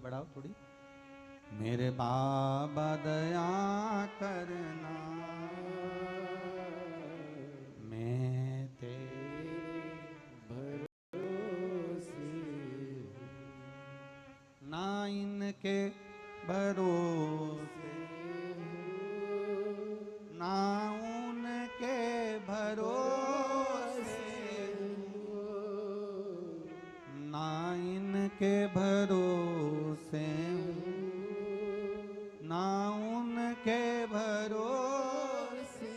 बढ़ाओ थोड़ी। मेरे बाबा दया करना, मैं तेरे भरोसे, ना इनके भरोसे, ना उनके भरोसे, ना इनके भरोसे, ना उनके भरोसे,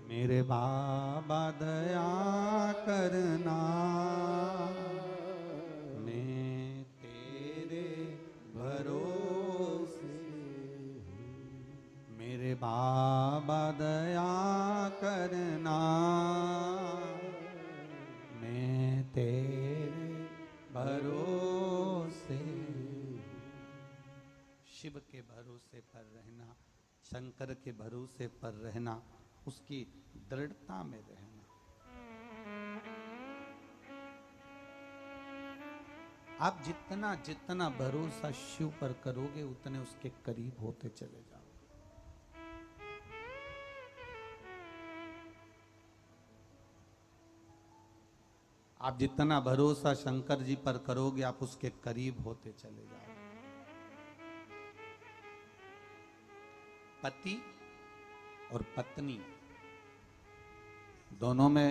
मेरे बाबा दया करना, मैं तेरे भरोसे, मेरे बाबा दया करना, मैं तेरे भरोसे। शिव के भरोसे पर रहना, शंकर के भरोसे पर रहना, उसकी दृढ़ता में रहना। आप जितना जितना भरोसा शिव पर करोगे उतने उसके करीब होते चले जाओ। आप जितना भरोसा शंकर जी पर करोगे आप उसके करीब होते चले जाओ। पति और पत्नी दोनों में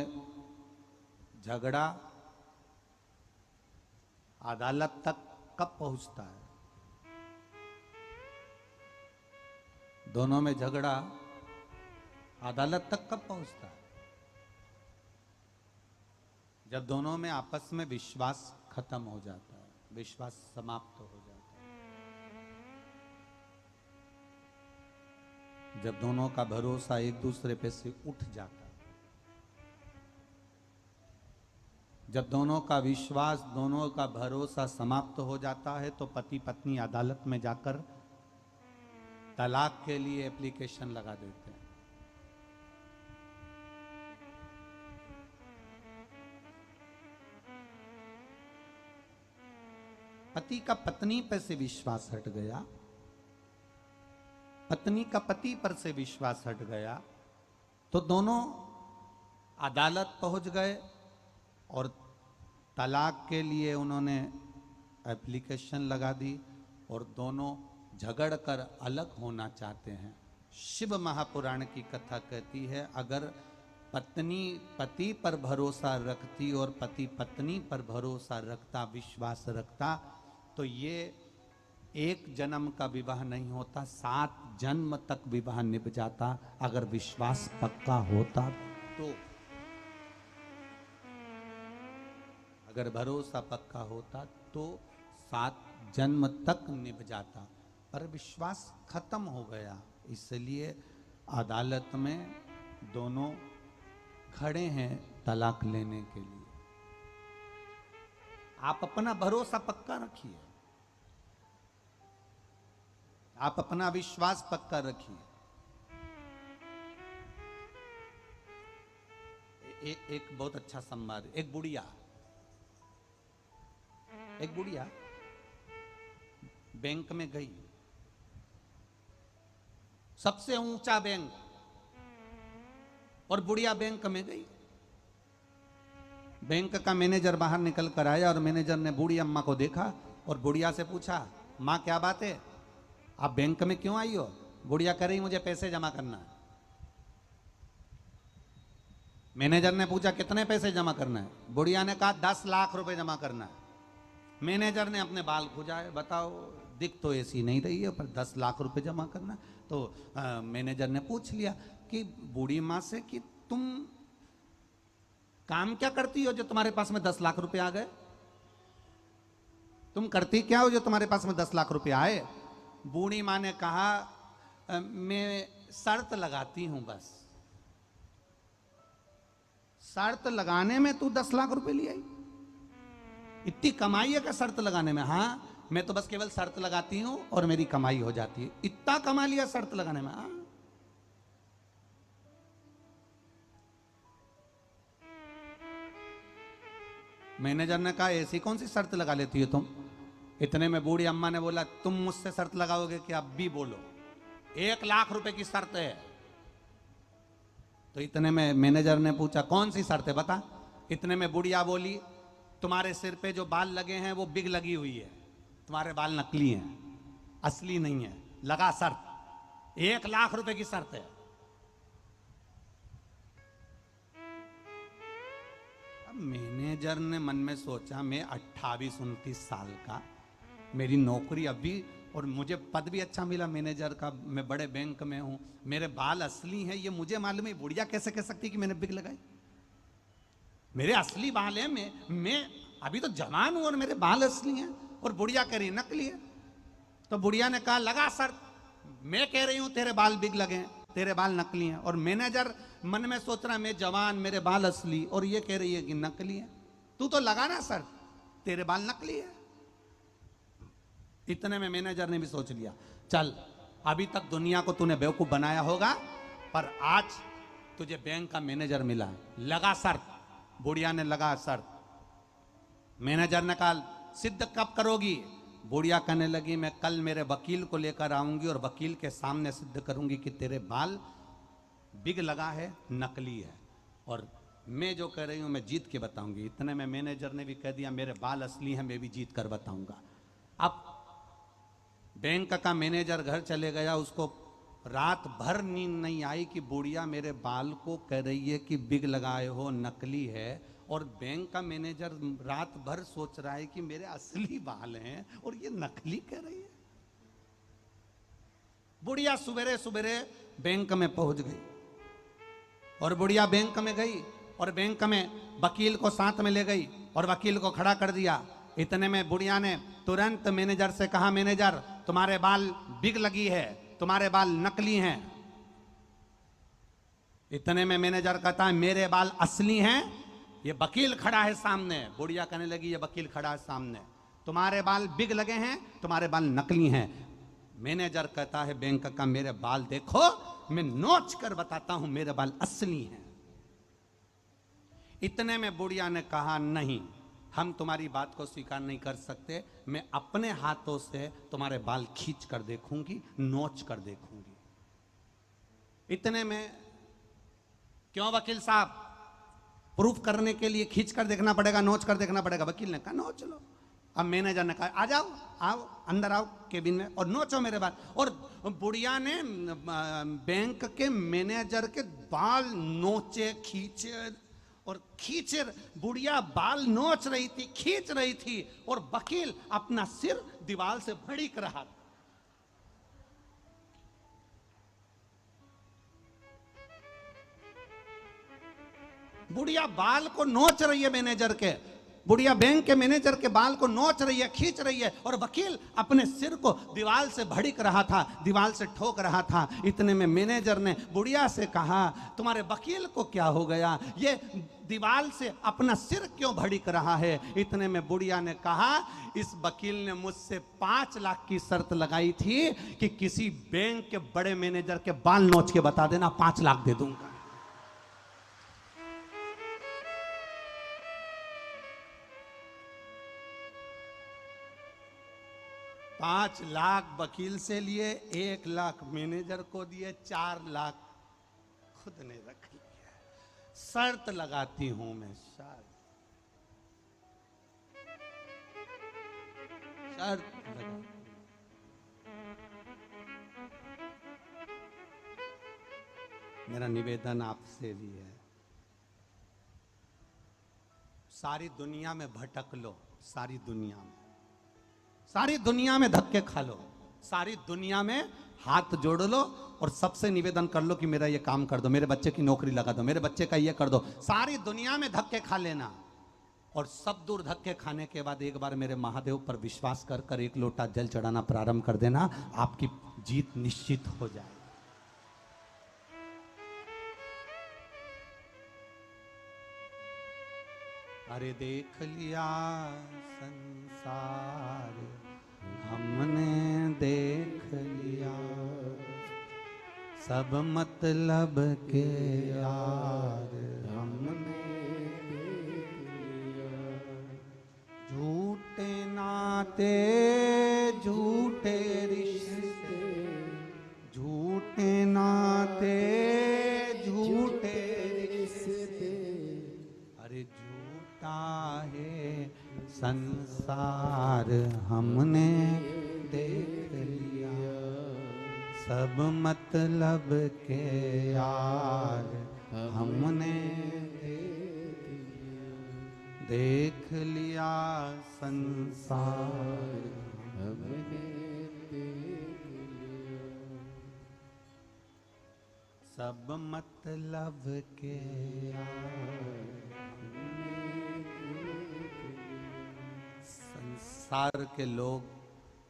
झगड़ा अदालत तक कब पहुंचता है? दोनों में झगड़ा अदालत तक कब पहुंचता है? जब दोनों में आपस में विश्वास खत्म हो जाता है, विश्वास समाप्त हो जाता है, जब दोनों का भरोसा एक दूसरे पे से उठ जाता है, जब दोनों का विश्वास, दोनों का भरोसा समाप्त हो जाता है, तो पति पत्नी अदालत में जाकर तलाक के लिए एप्लीकेशन लगा देते हैं। पति का पत्नी पर से विश्वास हट गया, पत्नी का पति पर से विश्वास हट गया, तो दोनों अदालत पहुंच गए और तलाक के लिए उन्होंने एप्लीकेशन लगा दी और दोनों झगड़ कर अलग होना चाहते हैं। शिव महापुराण की कथा कहती है, अगर पत्नी पति पर भरोसा रखती और पति पत्नी पर भरोसा रखता, विश्वास रखता, तो ये एक जन्म का विवाह नहीं होता, 7 जन्म तक विवाह निभ जाता, अगर विश्वास पक्का होता तो। अगर भरोसा पक्का होता तो 7 जन्म तक निभ जाता, पर विश्वास खत्म हो गया, इसलिए अदालत में दोनों खड़े हैं तलाक लेने के लिए। आप अपना भरोसा पक्का रखिए, आप अपना विश्वास पक्का रखिए। एक बहुत अच्छा संवाद, एक बुढ़िया बैंक में गई, सबसे ऊंचा बैंक, और बुढ़िया बैंक में गई। बैंक का मैनेजर बाहर निकल कर आया और मैनेजर ने बूढ़ी अम्मा को देखा और बुढ़िया से पूछा, मां क्या बात है, आप बैंक में क्यों आई हो? बुढ़िया कह रही, मुझे पैसे जमा करना है। मैनेजर ने पूछा, कितने पैसे जमा करना है? बुढ़िया ने कहा, 10 लाख रुपए जमा करना है। मैनेजर ने अपने बाल खुजाए, बताओ दिख तो ऐसी नहीं रही है, पर 10 लाख रुपए जमा करना। तो मैनेजर ने पूछ लिया कि बूढ़ी माँ से कि तुम काम क्या करती हो जो तुम्हारे पास में 10 लाख रुपए आ गए? तुम करती क्या हो जो तुम्हारे पास में 10 लाख रुपए आए? बूढ़ी माँ ने कहा, मैं शर्त लगाती हूं बस। शर्त लगाने में तू 10 लाख रुपए ले आई? इतनी कमाई है क्या शर्त लगाने में? हाँ, मैं तो बस केवल शर्त लगाती हूं और मेरी कमाई हो जाती है। इतना कमा लिया शर्त लगाने में? हाँ। मैनेजर ने कहा ऐसी कौन सी शर्त लगा लेती हो तुम? इतने में बूढ़ी अम्मा ने बोला तुम मुझसे शर्त लगाओगे कि अब भी बोलो, 1,00,000 रुपए की शर्त है। तो इतने में मैनेजर ने पूछा कौन सी शर्त है बता। इतने में बुढ़िया बोली तुम्हारे सिर पे जो बाल लगे हैं वो बिग लगी हुई है, तुम्हारे बाल नकली हैं, असली नहीं है, लगा शर्त, 1,00,000 रुपए की शर्त है। अब मैनेजर ने मन में सोचा मैं 28-29 साल का, मेरी नौकरी अभी और मुझे पद भी अच्छा मिला मैनेजर का, मैं बड़े बैंक में हूं, मेरे बाल असली हैं, ये मुझे मालूम है, बुढ़िया कैसे कह सकती कि मैंने बिग लगाई? मेरे असली बाल हैं, मैं अभी तो जवान हूं और मेरे बाल असली हैं, और बुढ़िया कह रही नकली है। तो बुढ़िया ने कहा लगा शर्त, मैं कह रही हूं तेरे बाल बिग लगे हैं, तेरे बाल नकली हैं, और मैनेजर मन में सोच रहा मैं जवान, मेरे बाल असली, और ये कह रही है कि नकली है, तू तो लगा ना शर्त, तेरे बाल नकली है। इतने में मैनेजर ने भी सोच लिया चल अभी तक दुनिया को तूने बेवकूफ बनाया होगा, पर आज तुझे बैंक का मैनेजर मिला, लगा शर्त। बुढ़िया ने लगा शर्त। मैनेजर ने कहा सिद्ध कब करोगी? बुढ़िया कहने लगी मैं कल मेरे वकील को लेकर आऊंगी और वकील के सामने सिद्ध करूंगी कि तेरे बाल बिग लगा है, नकली है, और मैं जो कह रही हूं मैं जीत के बताऊंगी। इतने में मैनेजर ने भी कह दिया मेरे बाल असली हैं, मैं भी जीत कर बताऊंगा। अब बैंक का मैनेजर घर चले गया, उसको रात भर नींद नहीं आई कि बुढ़िया मेरे बाल को कह रही है कि बिग लगाए हो, नकली है, और बैंक का मैनेजर रात भर सोच रहा है कि मेरे असली बाल हैं और ये नकली कह रही है। बुढ़िया सुबेरे सुबेरे बैंक में पहुंच गई, और बुढ़िया बैंक में गई और बैंक में वकील को साथ में ले गई और वकील को खड़ा कर दिया। इतने में बुढ़िया ने तुरंत मैनेजर से कहा मैनेजर तुम्हारे बाल बिग लगी है, तुम्हारे बाल नकली हैं। इतने में मैनेजर कहता है मेरे बाल असली हैं, ये वकील खड़ा है सामने। बुढ़िया कहने लगी ये वकील खड़ा है सामने, तुम्हारे बाल बिग लगे हैं, तुम्हारे बाल नकली हैं। मैनेजर कहता है बैंक का मेरे बाल देखो, मैं नोच कर बताता हूं मेरे बाल असली हैं। इतने में बुढ़िया ने कहा नहीं, हम तुम्हारी बात को स्वीकार नहीं कर सकते, मैं अपने हाथों से तुम्हारे बाल खींच कर देखूंगी, नोच कर देखूंगी। इतने में क्यों वकील साहब, प्रूफ करने के लिए खींच कर देखना पड़ेगा, नोच कर देखना पड़ेगा? वकील ने कहा नोच लो। अब मैनेजर ने कहा आ जाओ, आओ अंदर आओ केबिन में और नोचो मेरे बाल। और बुढ़िया ने बैंक के मैनेजर के बाल नोचे, खींचे और खींचे। बुढ़िया बाल नोच रही थी, खींच रही थी, और वकील अपना सिर दीवार से भड़क रहा था। बुढ़िया बाल को नोच रही है मैनेजर के, बुढ़िया बैंक के मैनेजर के बाल को नोच रही है, खींच रही है, और वकील अपने सिर को दीवार से भड़क रहा था, दीवार से ठोक रहा था। इतने में मैनेजर ने बुढ़िया से कहा तुम्हारे वकील को क्या हो गया, ये दीवार से अपना सिर क्यों भड़क रहा है? इतने में बुढ़िया ने कहा इस वकील ने मुझसे 5 लाख की शर्त लगाई थी कि किसी बैंक के बड़े मैनेजर के बाल नोच के बता देना, 5 लाख दे दूंगा। पांच लाख वकील से लिए, 1 लाख मैनेजर को दिए, 4 लाख खुद ने रख लिया। शर्त लगाती हूं मैं, शर्त लगाती हूं। मेरा निवेदन आपसे भी है, सारी दुनिया में भटक लो, सारी दुनिया में धक्के खा लो, सारी दुनिया में हाथ जोड़ लो और सबसे निवेदन कर लो कि मेरा ये काम कर दो, मेरे बच्चे की नौकरी लगा दो, मेरे बच्चे का ये कर दो। सारी दुनिया में धक्के खा लेना, और सब दूर धक्के खाने के बाद एक बार मेरे महादेव पर विश्वास कर कर 1 लोटा जल चढ़ाना प्रारंभ कर देना, आपकी जीत निश्चित हो जाए। अरे देख लिया संसार हमने, देख लिया सब मतलब के यार हमने देख लिया। नाते झूठे रिश्ते, झूठे नाते झूठे रिश्ते, अरे झूठा है संसार हमने देख लिया, सब मतलब के यार हमने देख लिया, संसार हमने देख लिया, सब मतलब के यार संसार के लोग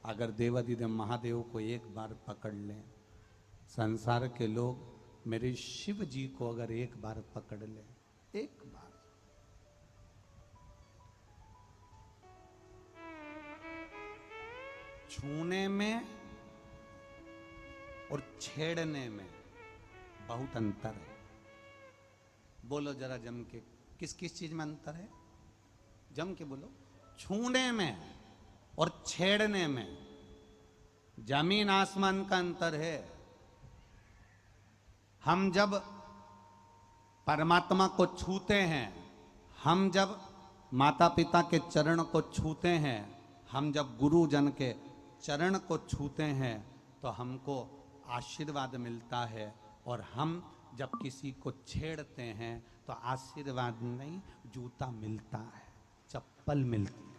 अगर देवाधिदेव महादेव को एक बार पकड़ लें, संसार के लोग मेरे शिव जी को अगर एक बार पकड़ लें, एक बार, छूने में और छेड़ने में बहुत अंतर है। बोलो जरा जम के, किस किस चीज में अंतर है? जम के बोलो। छूने में और छेड़ने में जमीन आसमान का अंतर है। हम जब परमात्मा को छूते हैं, हम जब माता पिता के चरण को छूते हैं, हम जब गुरुजन के चरण को छूते हैं तो हमको आशीर्वाद मिलता है, और हम जब किसी को छेड़ते हैं तो आशीर्वाद नहीं, जूता मिलता है, चप्पल मिलती है।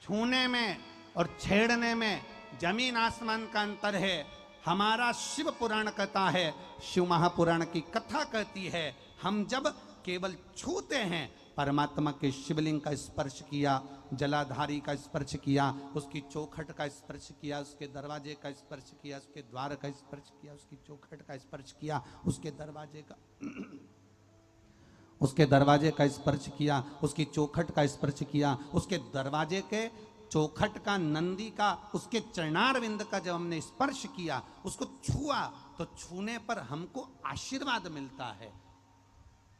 छूने में और छेड़ने में जमीन आसमान का अंतर है। हमारा शिव पुराण कहता है, शिव महापुराण की कथा कहती है, हम जब केवल छूते हैं, परमात्मा के शिवलिंग का स्पर्श किया, जलाधारी का स्पर्श किया, उसकी चौखट का स्पर्श किया, उसके दरवाजे का स्पर्श किया, उसके द्वार का स्पर्श किया, उसकी चौखट का स्पर्श किया, उसके दरवाजे का स्पर्श किया, उसकी चौखट का स्पर्श किया, उसके दरवाजे के चौखट का, नंदी का, उसके चरणारविंद का जब हमने स्पर्श किया, उसको छुआ, तो छूने पर हमको आशीर्वाद मिलता है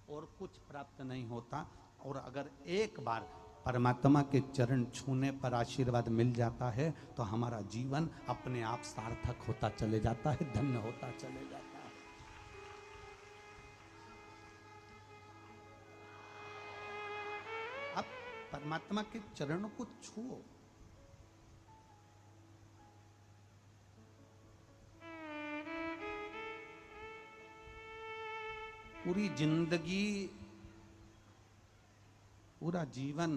और कुछ प्राप्त नहीं होता। और अगर एक बार परमात्मा के चरण छूने पर आशीर्वाद मिल जाता है तो हमारा जीवन अपने आप सार्थक होता चले जाता है, धन्य होता चले जाता है। अब परमात्मा के चरणों को छुओ, पूरी जिंदगी, पूरा जीवन,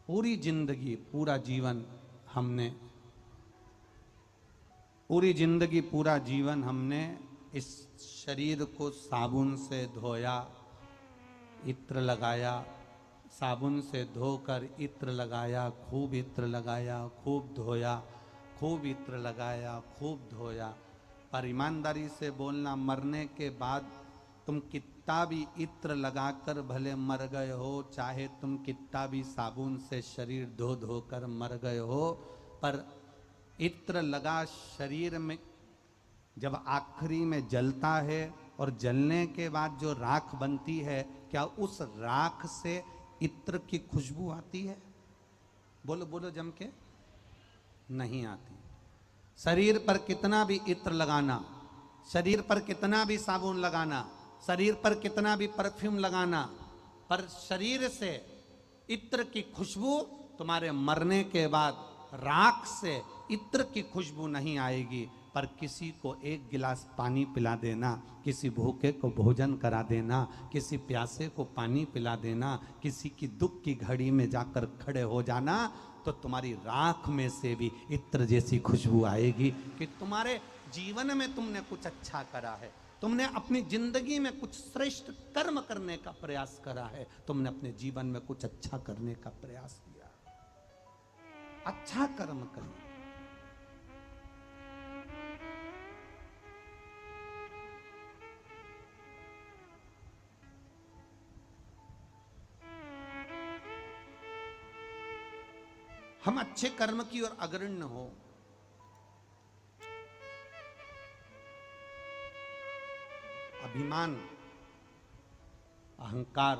पूरी जिंदगी, पूरा जीवन हमने, पूरी जिंदगी, पूरा जीवन हमने इस शरीर को साबुन से धोया, इत्र लगाया, साबुन से धोकर इत्र लगाया, खूब इत्र लगाया, खूब धोया, खूब इत्र लगाया, खूब धोया। पर ईमानदारी से बोलना, मरने के बाद तुम कितना भी इत्र लगाकर भले मर गए हो, चाहे तुम कितना भी साबुन से शरीर धो धोकर मर गए हो, पर इत्र लगा शरीर में जब आखिरी में जलता है और जलने के बाद जो राख बनती है, क्या उस राख से इत्र की खुशबू आती है? बोलो बोलो जम के, नहीं आती। शरीर पर कितना भी इत्र लगाना, शरीर पर कितना भी साबुन लगाना, शरीर पर कितना भी परफ्यूम लगाना, पर शरीर से इत्र की खुशबू तुम्हारे मरने के बाद राख से इत्र की खुशबू नहीं आएगी। पर किसी को एक गिलास पानी पिला देना, किसी भूखे को भोजन करा देना, किसी प्यासे को पानी पिला देना, किसी की दुख की घड़ी में जाकर खड़े हो जाना, तो तुम्हारी राख में से भी इत्र जैसी खुशबू आएगी कि तुम्हारे जीवन में तुमने कुछ अच्छा करा है, तुमने अपनी जिंदगी में कुछ श्रेष्ठ कर्म करने का प्रयास करा है, तुमने अपने जीवन में कुछ अच्छा करने का प्रयास किया। अच्छा कर्म करिए। हम अच्छे कर्म की ओर अग्रण्य हो, अभिमान, अहंकार,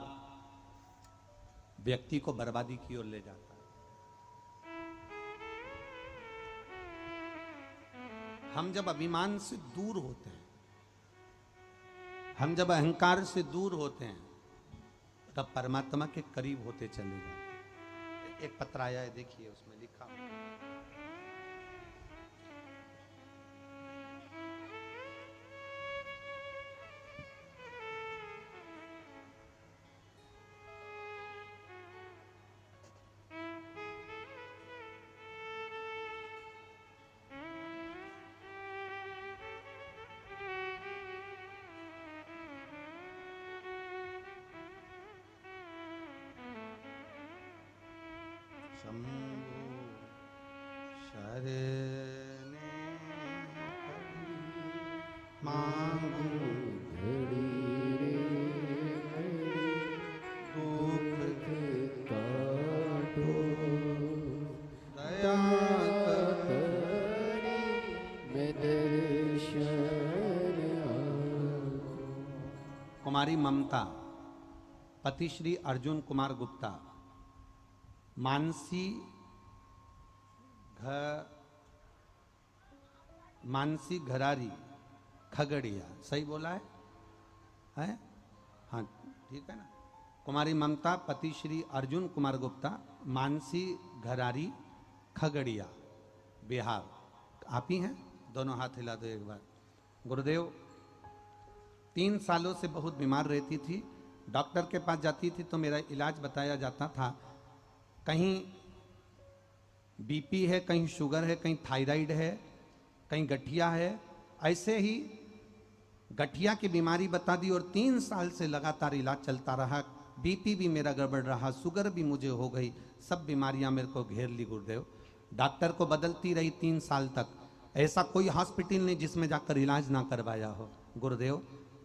व्यक्ति को बर्बादी की ओर ले जाता है। हम जब अभिमान से दूर होते हैं, हम जब अहंकार से दूर होते हैं, तब परमात्मा के करीब होते चले जाते हैं। एक पत्र आया है, देखिए, उसमें लिखा शंभु शरणे मांगू घड़ी दुख काटो दया में दर्शन। कुमारी ममता, पति श्री अर्जुन कुमार गुप्ता, मानसी घरारी खगड़िया, सही बोला है? हाँ ठीक है ना। कुमारी ममता, पति श्री अर्जुन कुमार गुप्ता, मानसी घरारी खगड़िया, बिहार। आप ही हैं? दोनों हाथ हिला दो एक बार। गुरुदेव, 3 सालों से बहुत बीमार रहती थी। डॉक्टर के पास जाती थी तो मेरा इलाज बताया जाता था, कहीं बीपी है, कहीं शुगर है, कहीं थायराइड है, कहीं गठिया है। ऐसे ही गठिया की बीमारी बता दी और 3 साल से लगातार इलाज चलता रहा। बीपी भी मेरा गड़बड़ रहा, शुगर भी मुझे हो गई, सब बीमारियां मेरे को घेर ली। गुरुदेव, डॉक्टर को बदलती रही 3 साल तक। ऐसा कोई हॉस्पिटल नहीं जिसमें जाकर इलाज ना करवाया हो। गुरुदेव,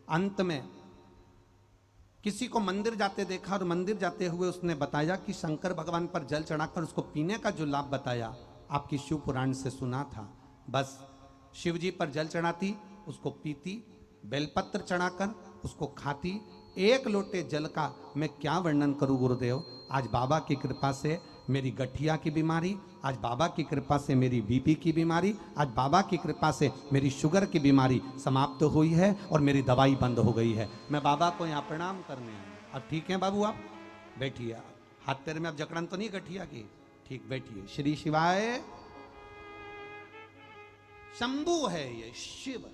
अंत में किसी को मंदिर जाते देखा और मंदिर जाते हुए उसने बताया कि शंकर भगवान पर जल चढ़ाकर उसको पीने का जो लाभ बताया, आपकी शिव पुराण से सुना था। बस शिव जी पर जल चढ़ाती, उसको पीती, बेलपत्र चढ़ाकर उसको खाती। 1 लोटे जल का मैं क्या वर्णन करूं गुरुदेव। आज बाबा की कृपा से मेरी गठिया की बीमारी, आज बाबा की कृपा से मेरी बीपी की बीमारी, आज बाबा की कृपा से मेरी शुगर की बीमारी समाप्त हुई है और मेरी दवाई बंद हो गई है। मैं बाबा को यहाँ प्रणाम करने आया। अब ठीक है बाबू, आप बैठिए। हाथ पैर में अब जकड़न तो नहीं गठिया की? ठीक, बैठिए। श्री शिवाय। शंभु है ये, शिव।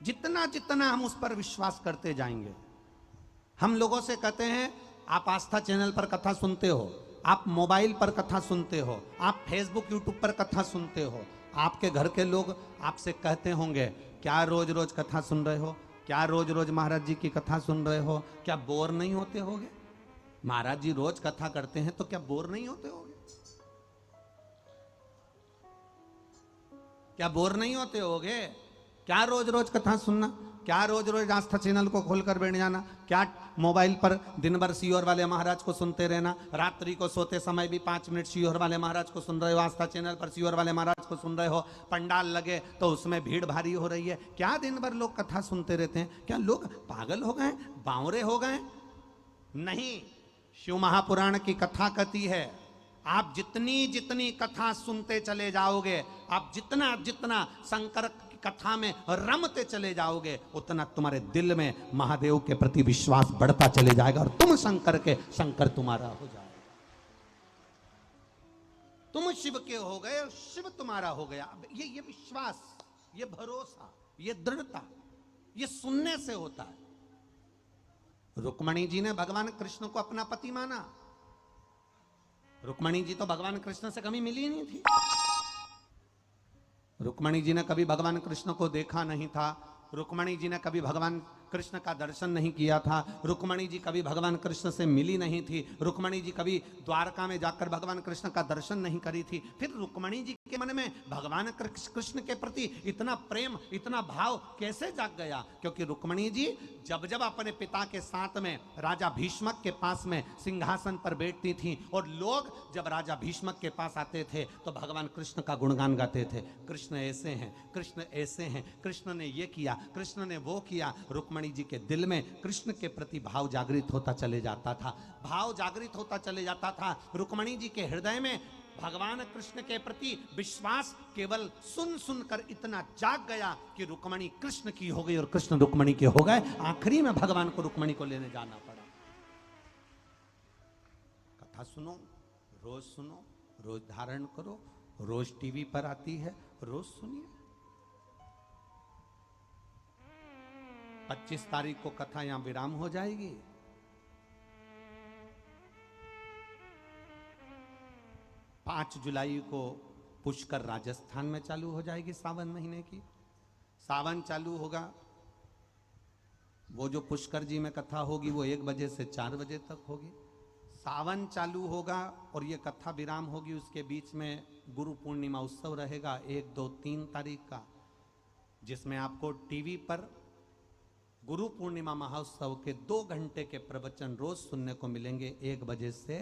जितना जितना हम उस पर विश्वास करते जाएंगे। हम लोगों से कहते हैं, आप आस्था चैनल पर कथा सुनते हो, आप मोबाइल पर कथा सुनते हो, आप फेसबुक यूट्यूब पर कथा सुनते हो। आपके घर के लोग आपसे कहते होंगे, क्या रोज रोज कथा सुन रहे हो, क्या रोज रोज महाराज जी की कथा सुन रहे हो, क्या बोर नहीं होते होगे? महाराज जी रोज कथा करते हैं तो क्या बोर नहीं होते होगे? क्या बोर नहीं होते होगे? क्या रोज रोज कथा सुनना, क्या रोज रोज आस्था चैनल को खोलकर बैठ जाना, क्या मोबाइल पर दिन भर सीहोर वाले महाराज को सुनते रहना, रात्रि को सोते समय भी 5 मिनट सीहोर वाले महाराज को सुन रहे हो, आस्था चैनल पर सीहोर वाले महाराज को सुन रहे हो, पंडाल लगे तो उसमें भीड़ भारी हो रही है। क्या दिन भर लोग कथा सुनते रहते हैं? क्या लोग पागल हो गए, बावरे हो गए? नहीं, शिव महापुराण की कथा कहती है, आप जितनी जितनी कथा सुनते चले जाओगे, आप जितना जितना शंकर कथा में रमते चले जाओगे, उतना तुम्हारे दिल में महादेव के प्रति विश्वास बढ़ता चले जाएगा और तुम शंकर के, शंकर तुम्हारा हो जाएगा। तुम शिव के हो गए और शिव तुम्हारा हो गया। ये विश्वास, ये भरोसा, ये दृढ़ता, ये सुनने से होता है। रुक्मणी जी ने भगवान कृष्ण को अपना पति माना। रुक्मणी जी तो भगवान कृष्ण से कभी मिली नहीं थी। रुक्मणी जी ने कभी भगवान कृष्ण को देखा नहीं था। रुक्मणी जी ने कभी भगवान कृष्ण का दर्शन नहीं किया था, रुक्मणी जी कभी भगवान कृष्ण से मिली नहीं थी, रुक्मणी जी कभी द्वारका में जाकर भगवान कृष्ण का दर्शन नहीं करी थी, फिर रुक्मणी जी के मन में भगवान कृष्ण के प्रति इतना प्रेम, इतना भाव कैसे जाग गया? क्योंकि रुक्मणी जी जब जब अपने पिता के साथ में राजा भीष्मक के पास में सिंहासन पर बैठती थी और लोग जब राजा भीष्मक के पास आते थे तो भगवान कृष्ण का गुणगान गाते थे। कृष्ण ऐसे हैं, कृष्ण ऐसे हैं, कृष्ण ने ये किया, कृष्ण ने वो किया। रुक्मणी जी के दिल में कृष्ण के प्रति भाव जागृत होता चले जाता था, भाव जागृत होता चले जाता था। रुक्मणी जी के हृदय में भगवान कृष्ण के प्रति विश्वास केवल सुन सुनकर इतना जाग गया कि रुक्मणी कृष्ण की हो गई और कृष्ण रुक्मणी के हो गए। आखिरी में भगवान को रुक्मणी को लेने जाना पड़ा। कथा सुनो, रोज सुनो, रोज धारण करो, रोज टीवी पर आती है, रोज सुनिए। 25 तारीख को कथा यहां विराम हो जाएगी। 5 जुलाई को पुष्कर राजस्थान में चालू हो जाएगी सावन महीने की। सावन चालू होगा, वो जो पुष्कर जी में कथा होगी वो 1 बजे से 4 बजे तक होगी। सावन चालू होगा और ये कथा विराम होगी, उसके बीच में गुरु पूर्णिमा उत्सव रहेगा 1, 2, 3 तारीख का, जिसमें आपको टीवी पर गुरु पूर्णिमा महोत्सव के 2 घंटे के प्रवचन रोज सुनने को मिलेंगे 1 बजे से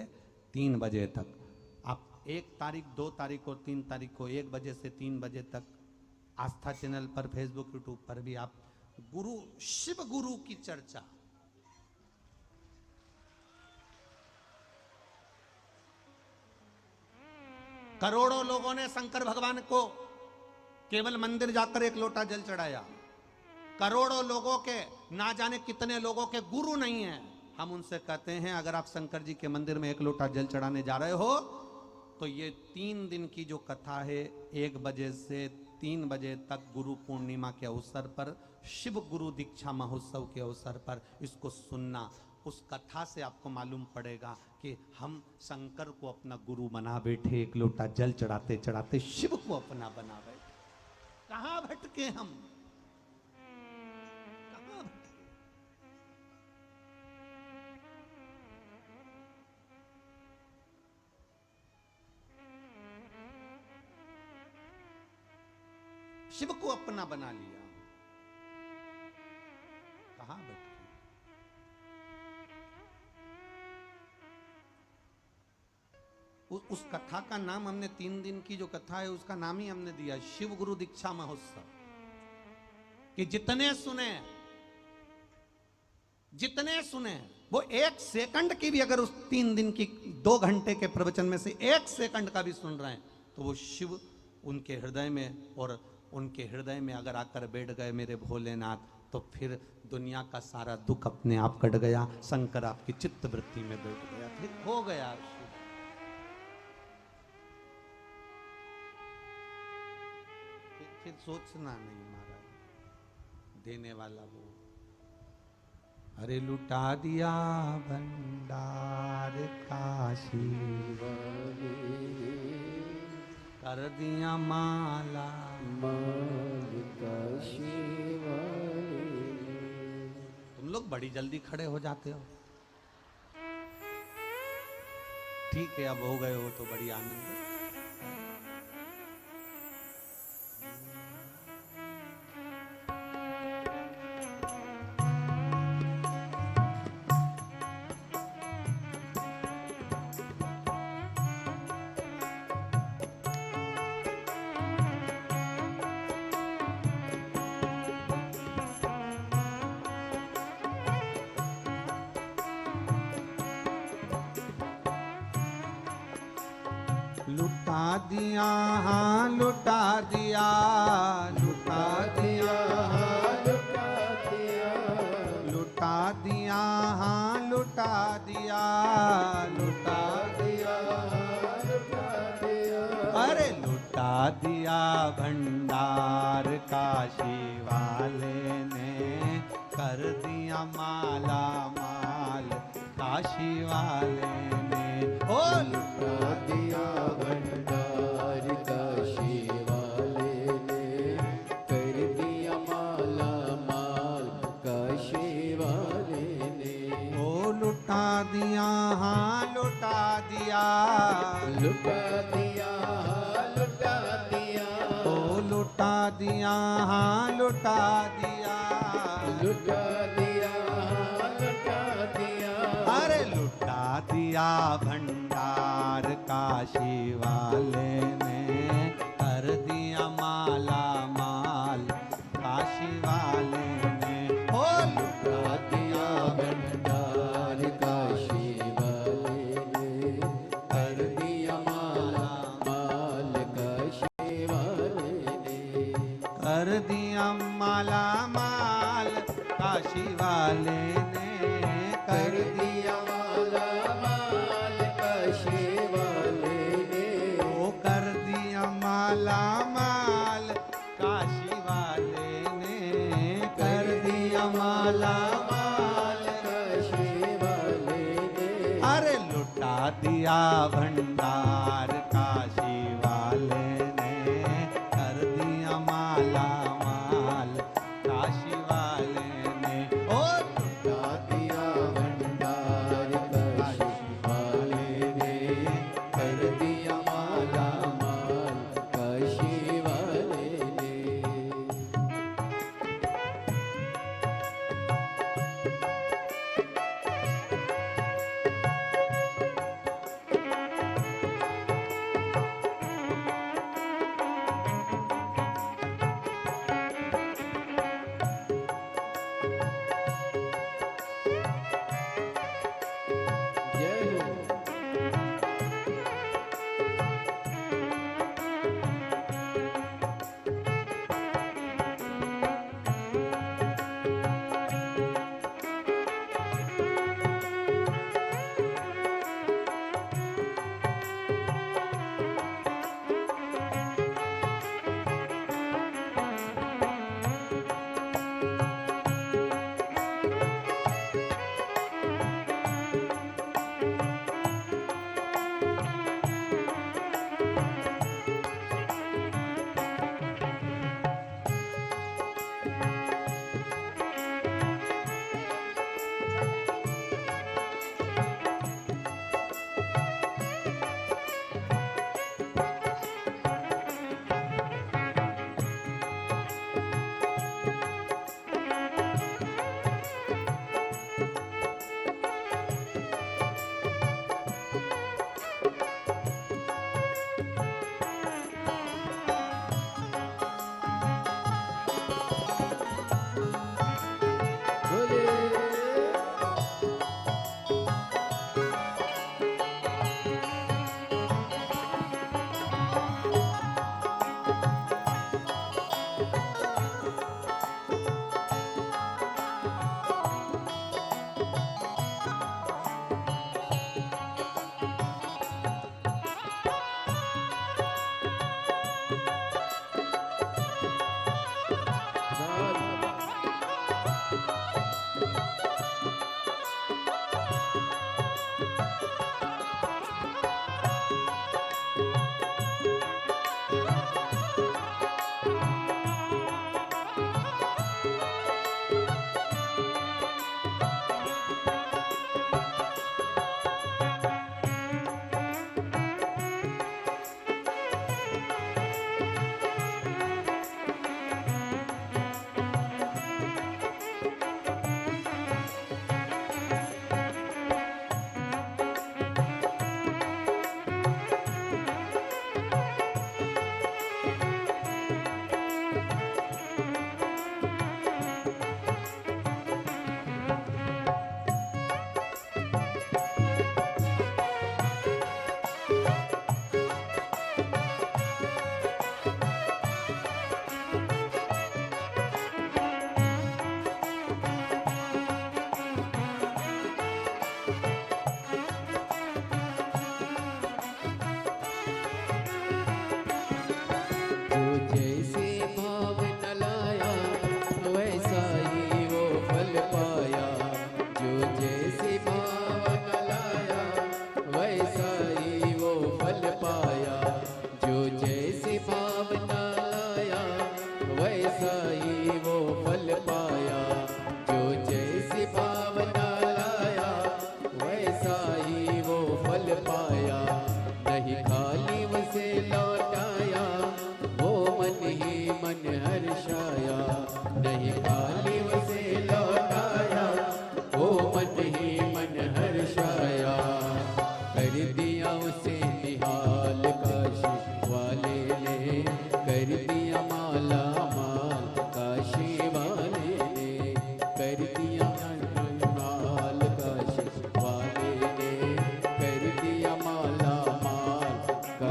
3 बजे तक। आप 1 तारीख, 2 तारीख और 3 तारीख को 1 बजे से 3 बजे तक आस्था चैनल पर, फेसबुक, यूट्यूब पर भी आप गुरु, शिव गुरु की चर्चा, करोड़ों लोगों ने शंकर भगवान को केवल मंदिर जाकर 1 लोटा जल चढ़ाया। करोड़ों लोगों के, ना जाने कितने लोगों के गुरु नहीं है। हम उनसे कहते हैं अगर आप शंकर जी के मंदिर में 1 लोटा जल चढ़ाने जा रहे हो तो ये 3 दिन की जो कथा है 1 बजे से 3 बजे तक गुरु पूर्णिमा के अवसर पर, शिव गुरु दीक्षा महोत्सव के अवसर पर इसको सुनना। उस कथा से आपको मालूम पड़ेगा कि हम शंकर को अपना गुरु बना बैठे, 1 लोटा जल चढ़ाते चढ़ाते शिव को अपना बना बैठे। कहां भटके हम, कहां भटके? शिव को अपना बना लिया, कहां भटके? उस कथा का नाम हमने 3 दिन की जो कथा है उसका नाम ही हमने दिया शिव गुरु दीक्षा महोत्सव। कि जितने सुने वो 1 सेकंड की भी, अगर उस 3 दिन की 2 घंटे के प्रवचन में से 1 सेकंड का भी सुन रहे हैं तो वो शिव उनके हृदय में, और उनके हृदय में अगर आकर बैठ गए मेरे भोलेनाथ, तो फिर दुनिया का सारा दुख अपने आप कट गया। शंकर आपकी चित्त वृत्ति में बैठ गया, फिर हो गया। फिर सोचना नहीं महाराज, देने वाला वो। अरे लुटा दिया भंडार काशी, कर दिया माला माल काशी। तुम लोग बड़ी जल्दी खड़े हो जाते हो। ठीक है, अब हो गए हो तो बड़ी आनंद है। लुटा दिया, हाँ लुटा दिया, लुटा दिया, हाँ लुटा दिया, लुटा दिया, हाँ लुटा दिया, लुटा दिया, लुटा दिया। अरे लुटा दिया भंडार काशी वाले ने, कर दिया माला माल काशी वाले ने। ओ लुटा दिया भंडार काशी वाले ने, कर दिया माला माल काशी दिया हाँ लुटा दिया, लुटा दिया लुटा दिया, ओ लुटा दिया हाँ लुटा दिया, लुटा दिया लुटा दिया, अरे लुटा दिया भंडार काशी वाले ने, कर दिया माला माल काशी वाले ने, ओ लुटा दिया भंडार काशी वाले ने, कर दिया माला माल काशी वाले ने, कर दिया माला माल काशी वाले ने, कर दिया माला माल काशी वाले ने, ओ कर दिया माला माल काशी वाले ने, कर दिया माला माल काशी वाले ने, अरे लुटा दिया भंडार काशी वाले ने, कर दिया माला माल काशी वाले ने, ओ लुटा दिया भंडार काशी वाले ने, कर दिया माला माल काशी वाले ने। जय हो।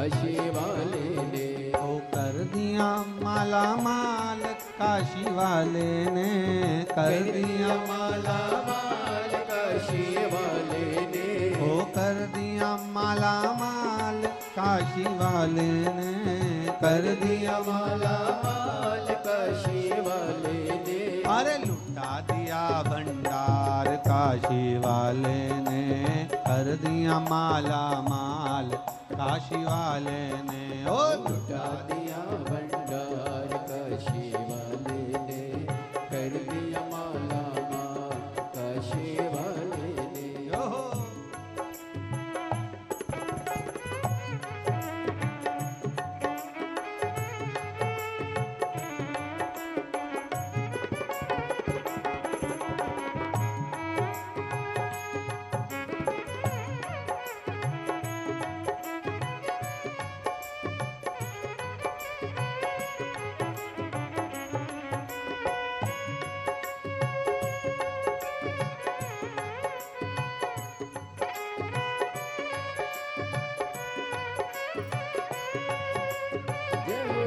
काशी वाले ने ओ कर दिया माला माल काशी वाले ने कर दिया माला माल काशी वाले ने ओ कर दिया माला माल काशी वाले ने कर दिया माला माल काशी वाले ने अरे लुटा दिया भंडार काशी वाले ने कर दिया माला माल काशी वाले ने ओ लुटा दिया भंडार काशी वाले ने कर दिया माला माल काशी वाले ने ओहो। जय हो।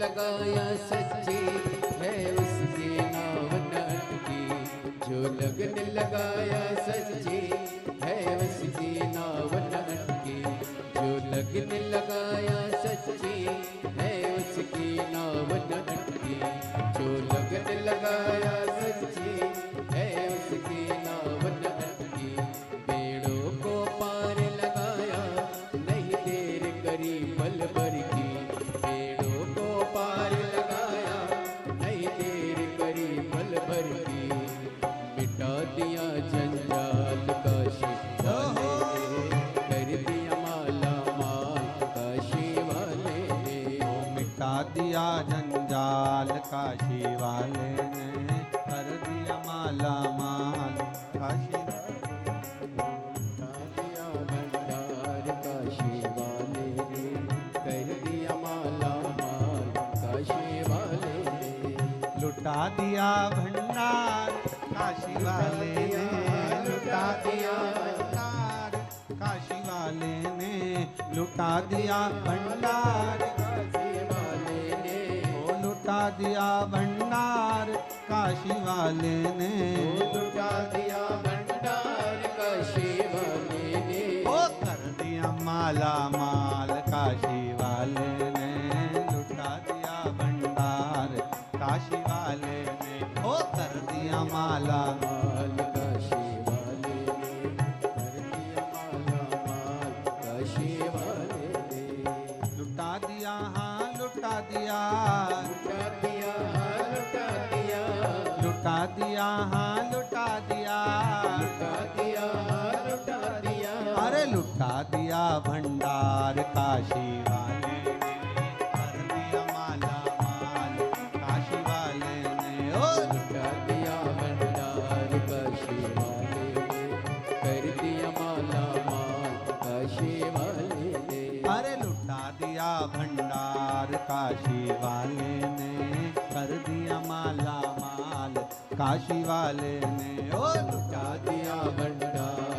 लगाया सच्ची है उसकी नाव न अटकी, जो लगन लगाया सच्ची है उसकी नाव न अटकी, जो लगन लगाया सच्ची है उसकी नाव न अटकी, जो लगन लगाया सच्ची है उसकी नाव न अटकी, बेड़ों को पार लगाया नहीं देर करी पल भर की, दिया जंजाल, काशी वाले ने कर दिया माला माल, काशी दिया भंडार काशी वाले ने, कर दिया माला माल काशी वाले ने। लुटा दिया भंडार काशी वाले ने, लुटा दिया भंडार काशी वाले ने, लुटा दिया भंडार काशी वाले ने, ओ लुटा दिया भंडार काशी वाले ने, लुटा दिया भंडार काशी वाले ने। ओ कर दिया माला माल काशी वाले ने, लुटा दिया भंडार काशी वाले ने, ओ कर दिया माला माल काशी वाले ने, कर दिया माला माल काशी वाले ने। लुटा दिया, हाँ लुटा दिया, लुटा दिया लुटा दिया, लुटा दिया, हाँ लुटा दिया, लुटा दिया लुटा दिया। अरे लुटा दिया भंडार काशी वाले ने, कर दिया माला माल काशी वाले ने, ओ लुटा दिया भंडार काशी वाले ने, कर दिया माला माल काशी वाले ने। अरे लुटा दिया भंडार काशी वाले ने, कर दिया माला माल काशी वाले ने, ओ लुटा दिया भंडार